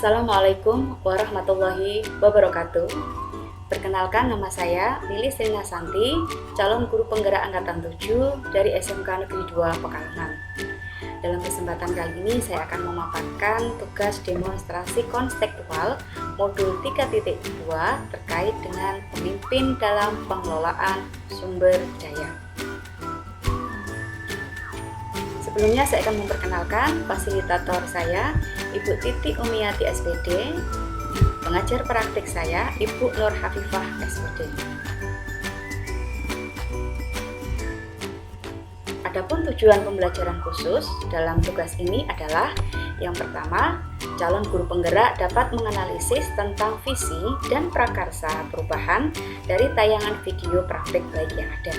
Assalamualaikum warahmatullahi wabarakatuh. Perkenalkan, nama saya Lilis Rina Santi, calon guru penggerak angkatan 7 dari SMK Negeri 2 Pekalongan. Dalam kesempatan kali ini saya akan memaparkan tugas demonstrasi konstekstual modul 3.2 terkait dengan pemimpin dalam pengelolaan sumber daya. Sebelumnya saya akan memperkenalkan fasilitator saya, Ibu Titi Umiati SPD, pengajar praktik saya, Ibu Nur Hafifah SPD. Adapun tujuan pembelajaran khusus dalam tugas ini adalah yang pertama, calon guru penggerak dapat menganalisis tentang visi dan prakarsa perubahan dari tayangan video praktik baik yang ada.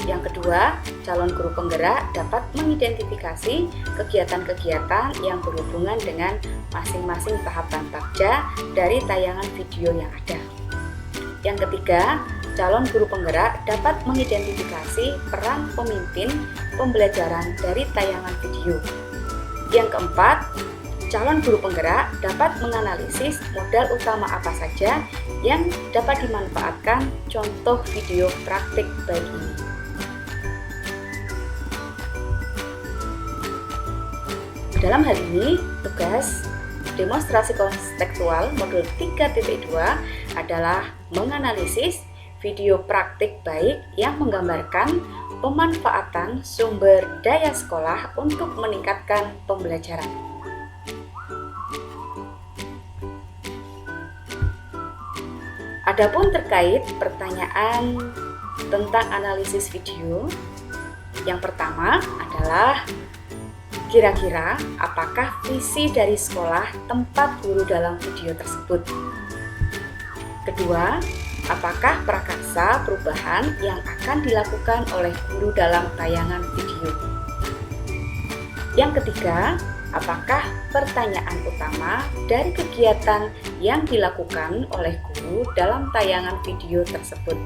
Yang kedua, calon guru penggerak dapat mengidentifikasi kegiatan-kegiatan yang berhubungan dengan masing-masing tahapan bakja dari tayangan video yang ada. Yang ketiga, calon guru penggerak dapat mengidentifikasi peran pemimpin pembelajaran dari tayangan video. Yang keempat, calon guru penggerak dapat menganalisis modal utama apa saja yang dapat dimanfaatkan contoh video praktik baik ini. Dalam hal ini, tugas demonstrasi konstekstual modul 3.2 adalah menganalisis video praktik baik yang menggambarkan pemanfaatan sumber daya sekolah untuk meningkatkan pembelajaran. Adapun terkait pertanyaan tentang analisis video, yang pertama adalah kira-kira apakah visi dari sekolah tempat guru dalam video tersebut? Kedua, apakah prakarsa perubahan yang akan dilakukan oleh guru dalam tayangan video? Yang ketiga, apakah pertanyaan utama dari kegiatan yang dilakukan oleh guru dalam tayangan video tersebut?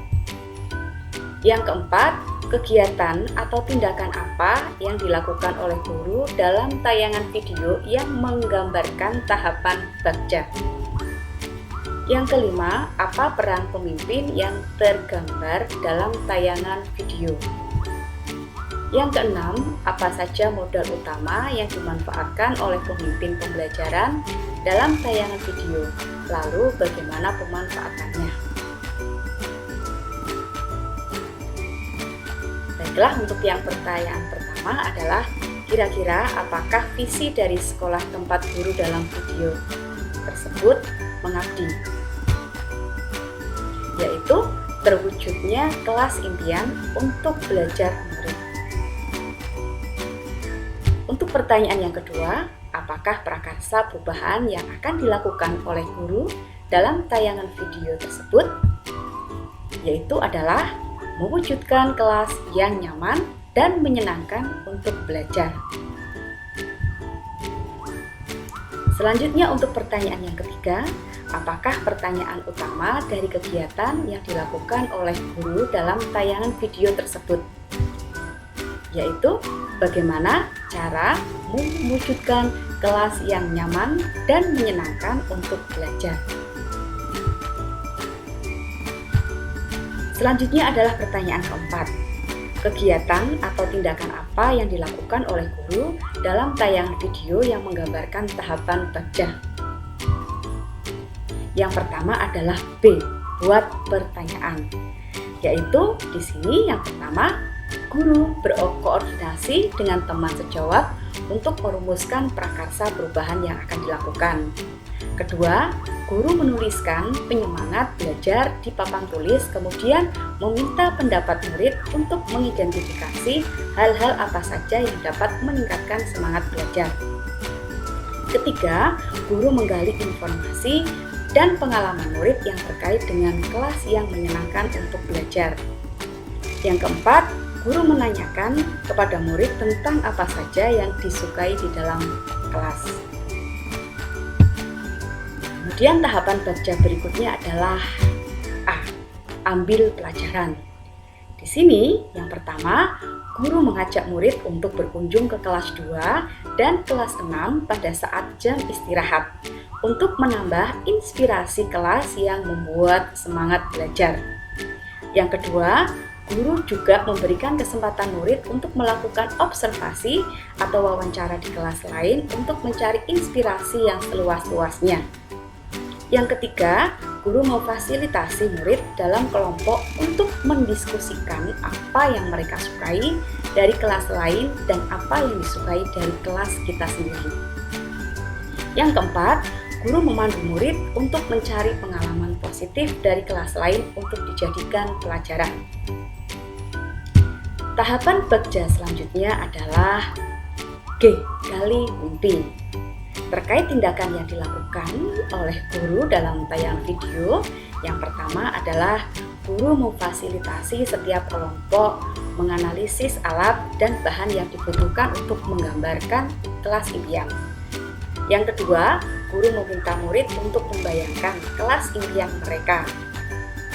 Yang keempat, kegiatan atau tindakan apa yang dilakukan oleh guru dalam tayangan video yang menggambarkan tahapan bakja? Yang kelima, apa peran pemimpin yang tergambar dalam tayangan video? Yang keenam, apa saja modal utama yang dimanfaatkan oleh pemimpin pembelajaran dalam tayangan video? Lalu bagaimana pemanfaatannya? Baiklah, untuk yang pertanyaan pertama adalah kira-kira apakah visi dari sekolah tempat guru dalam video tersebut mengabdi? Yaitu terwujudnya kelas impian untuk belajar murid. Untuk pertanyaan yang kedua, apakah prakarsa perubahan yang akan dilakukan oleh guru dalam tayangan video tersebut? Yaitu adalah mewujudkan kelas yang nyaman dan menyenangkan untuk belajar. Selanjutnya untuk pertanyaan yang ketiga, apakah pertanyaan utama dari kegiatan yang dilakukan oleh guru dalam tayangan video tersebut? Yaitu bagaimana cara mewujudkan kelas yang nyaman dan menyenangkan untuk belajar. Selanjutnya adalah pertanyaan keempat. Kegiatan atau tindakan apa yang dilakukan oleh guru dalam tayangan video yang menggambarkan tahapan bakja? Yang pertama adalah B, buat pertanyaan. Yaitu di sini yang pertama, guru berkoordinasi dengan teman sejawat untuk merumuskan prakarsa perubahan yang akan dilakukan. Kedua, guru menuliskan penyemangat belajar di papan tulis, kemudian meminta pendapat murid untuk mengidentifikasi hal-hal apa saja yang dapat meningkatkan semangat belajar. Ketiga, guru menggali informasi dan pengalaman murid yang terkait dengan kelas yang menyenangkan untuk belajar. Yang keempat, guru menanyakan kepada murid tentang apa saja yang disukai di dalam kelas. Kemudian tahapan bakja berikutnya adalah A, ambil pelajaran. Di sini, yang pertama, guru mengajak murid untuk berkunjung ke kelas 2 dan kelas 6 pada saat jam istirahat untuk menambah inspirasi kelas yang membuat semangat belajar. Yang kedua, guru juga memberikan kesempatan murid untuk melakukan observasi atau wawancara di kelas lain untuk mencari inspirasi yang seluas-luasnya. Yang ketiga, guru memfasilitasi murid dalam kelompok untuk mendiskusikan apa yang mereka sukai dari kelas lain dan apa yang disukai dari kelas kita sendiri. Yang keempat, guru memandu murid untuk mencari pengalaman positif dari kelas lain untuk dijadikan pelajaran. Tahapan bagja selanjutnya adalah G. Gali mimpi. Terkait tindakan yang dilakukan oleh guru dalam tayangan video, yang pertama adalah guru memfasilitasi setiap kelompok menganalisis alat dan bahan yang dibutuhkan untuk menggambarkan kelas impian. Yang kedua, guru meminta murid untuk membayangkan kelas impian mereka.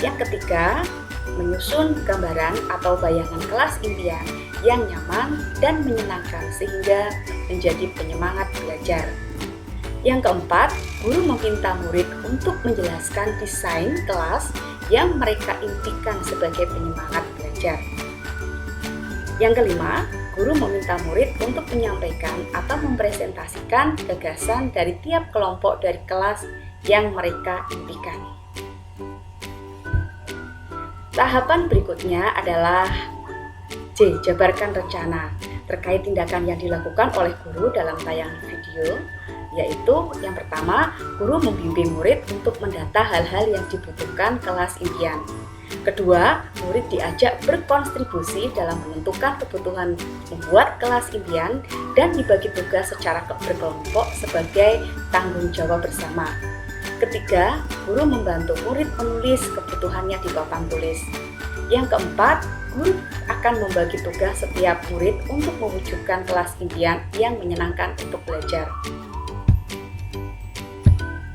Yang ketiga, menyusun gambaran atau bayangan kelas impian yang nyaman dan menyenangkan sehingga menjadi penyemangat belajar. Yang keempat, guru meminta murid untuk menjelaskan desain kelas yang mereka impikan sebagai penyemangat belajar. Yang kelima, guru meminta murid untuk menyampaikan atau mempresentasikan gagasan dari tiap kelompok dari kelas yang mereka impikan. Tahapan berikutnya adalah J. Jabarkan rencana terkait tindakan yang dilakukan oleh guru dalam tayangan video, yaitu yang pertama, guru membimbing murid untuk mendata hal-hal yang dibutuhkan kelas impian. Kedua, murid diajak berkontribusi dalam menentukan kebutuhan membuat kelas impian dan dibagi tugas secara berkelompok sebagai tanggung jawab bersama. Ketiga, guru membantu murid menulis kebutuhannya di papan tulis. Yang keempat, guru akan membagi tugas setiap murid untuk mewujudkan kelas impian yang menyenangkan untuk belajar.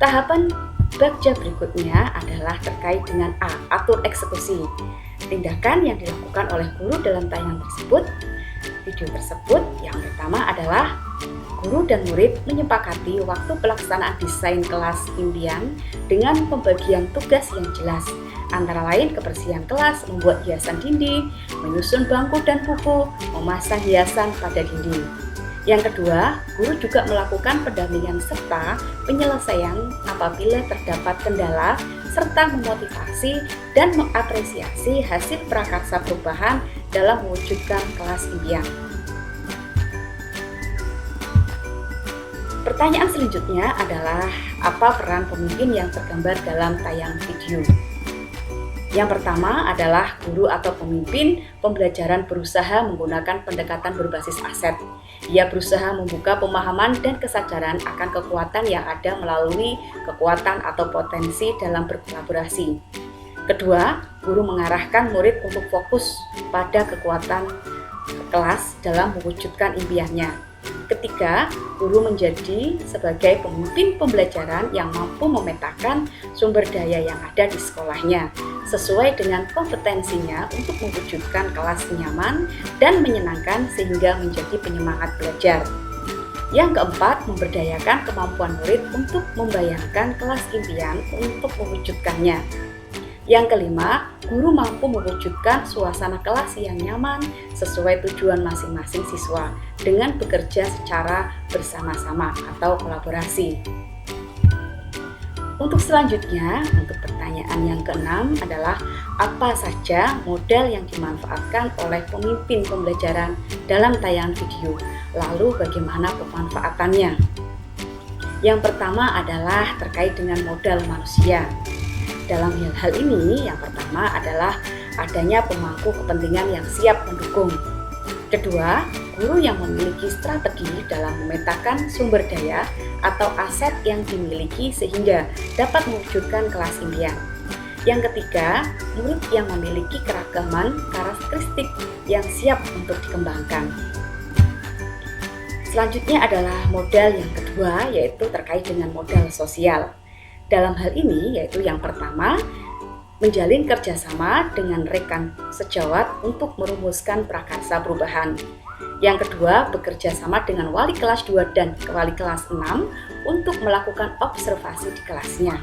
Tahapan bagja berikutnya adalah terkait dengan A. Atur eksekusi. Tindakan yang dilakukan oleh guru dalam tayangan tersebut. Video tersebut yang pertama adalah guru dan murid menyepakati waktu pelaksanaan desain kelas impian dengan pembagian tugas yang jelas, antara lain kebersihan kelas, membuat hiasan dinding, menyusun bangku dan buku, memasang hiasan pada dinding. Yang kedua, guru juga melakukan pendampingan serta penyelesaian apabila terdapat kendala, serta memotivasi dan mengapresiasi hasil prakarsa perubahan dalam mewujudkan kelas impian. Pertanyaan selanjutnya adalah apa peran pemimpin yang tergambar dalam tayangan video? Yang pertama adalah guru atau pemimpin pembelajaran berusaha menggunakan pendekatan berbasis aset. Ia berusaha membuka pemahaman dan kesadaran akan kekuatan yang ada melalui kekuatan atau potensi dalam berkolaborasi. Kedua, guru mengarahkan murid untuk fokus pada kekuatan kelas dalam mewujudkan impiannya. Ketiga, guru menjadi sebagai pemimpin pembelajaran yang mampu memetakan sumber daya yang ada di sekolahnya sesuai dengan kompetensinya untuk mewujudkan kelas nyaman dan menyenangkan sehingga menjadi penyemangat belajar. Yang keempat, memberdayakan kemampuan murid untuk membayangkan kelas impian untuk mewujudkannya. Yang kelima, guru mampu mewujudkan suasana kelas yang nyaman sesuai tujuan masing-masing siswa dengan bekerja secara bersama-sama atau kolaborasi. Untuk selanjutnya, untuk pertanyaan yang keenam adalah apa saja model yang dimanfaatkan oleh pemimpin pembelajaran dalam tayangan video, lalu bagaimana pemanfaatannya? Yang pertama adalah terkait dengan modal manusia. Dalam hal ini, yang pertama adalah adanya pemangku kepentingan yang siap mendukung. Kedua, guru yang memiliki strategi dalam memetakan sumber daya atau aset yang dimiliki sehingga dapat mewujudkan kelas impian. Yang ketiga, murid yang memiliki keragaman karakteristik yang siap untuk dikembangkan. Selanjutnya adalah modal yang kedua, yaitu terkait dengan modal sosial. Dalam hal ini, yaitu yang pertama, menjalin kerjasama dengan rekan sejawat untuk merumuskan prakarsa perubahan. Yang kedua, bekerja sama dengan wali kelas 2 dan wali kelas 6 untuk melakukan observasi di kelasnya.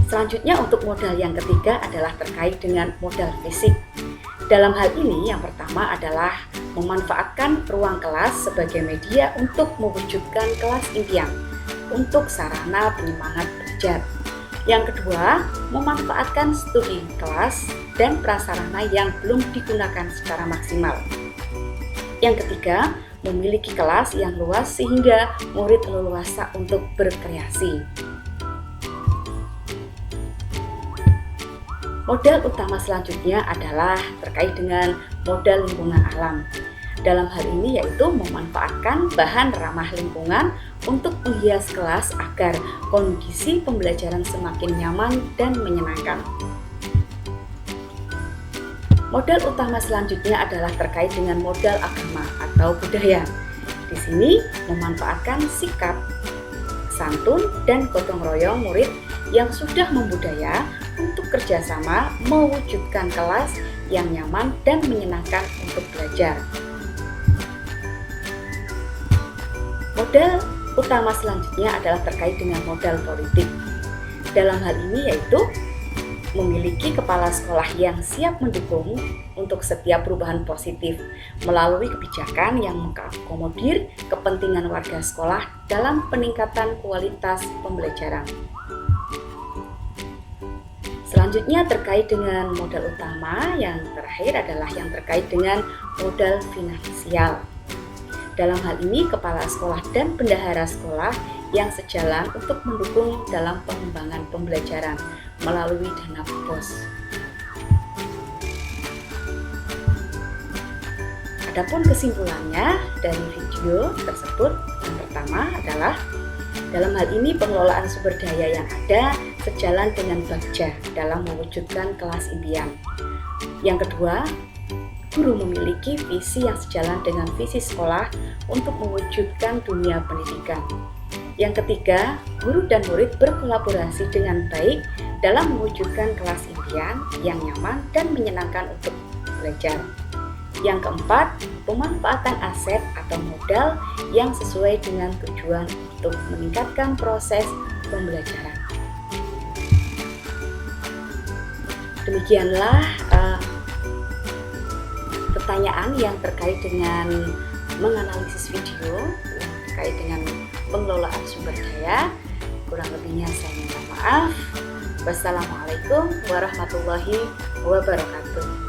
Selanjutnya untuk modal yang ketiga adalah terkait dengan modal fisik. Dalam hal ini yang pertama adalah memanfaatkan ruang kelas sebagai media untuk mewujudkan kelas impian untuk sarana penyemangat belajar. Yang kedua, memanfaatkan studi kelas dan prasarana yang belum digunakan secara maksimal. Yang ketiga, memiliki kelas yang luas sehingga murid leluasa untuk berkreasi. Modal utama selanjutnya adalah terkait dengan modal lingkungan alam. Dalam hal ini yaitu memanfaatkan bahan ramah lingkungan untuk menghias kelas agar kondisi pembelajaran semakin nyaman dan menyenangkan. Modal utama selanjutnya adalah terkait dengan modal agama atau budaya. Di sini memanfaatkan sikap, santun, dan gotong royong murid yang sudah membudaya untuk kerjasama mewujudkan kelas yang nyaman dan menyenangkan untuk belajar. Modal utama selanjutnya adalah terkait dengan modal politik. Dalam hal ini yaitu memiliki kepala sekolah yang siap mendukung untuk setiap perubahan positif melalui kebijakan yang mengakomodir kepentingan warga sekolah dalam peningkatan kualitas pembelajaran. Selanjutnya terkait dengan modal utama yang terakhir adalah yang terkait dengan modal finansial. Dalam hal ini kepala sekolah dan bendahara sekolah yang sejalan untuk mendukung dalam pengembangan pembelajaran melalui dana BOS. Adapun kesimpulannya dari video tersebut, yang pertama adalah dalam hal ini pengelolaan sumber daya yang ada sejalan dengan Bagja dalam mewujudkan kelas impian. Yang kedua, guru memiliki visi yang sejalan dengan visi sekolah untuk mewujudkan dunia pendidikan. Yang ketiga, guru dan murid berkolaborasi dengan baik dalam mewujudkan kelas impian yang nyaman dan menyenangkan untuk belajar. Yang keempat, pemanfaatan aset atau modal yang sesuai dengan tujuan untuk meningkatkan proses pembelajaran. Demikianlah pertanyaan yang terkait dengan menganalisis video terkait dengan pengelolaan sumber daya. Kurang lebihnya saya minta maaf. Wassalamualaikum warahmatullahi wabarakatuh.